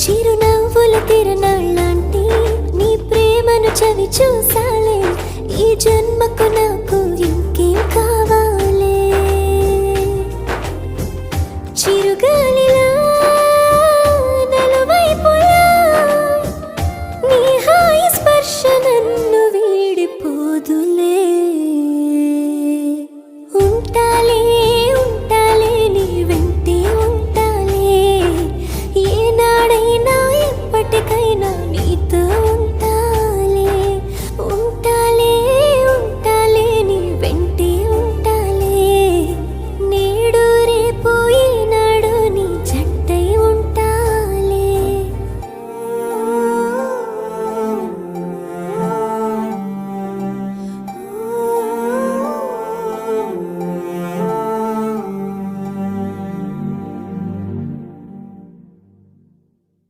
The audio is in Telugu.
చిరునవ్వుల తిరణాళ్ళంటి నీ ప్రేమను చవి చూసాలే, ఈ జన్మకు నాకు ఇంకేం కావాలే. చిరుగాలి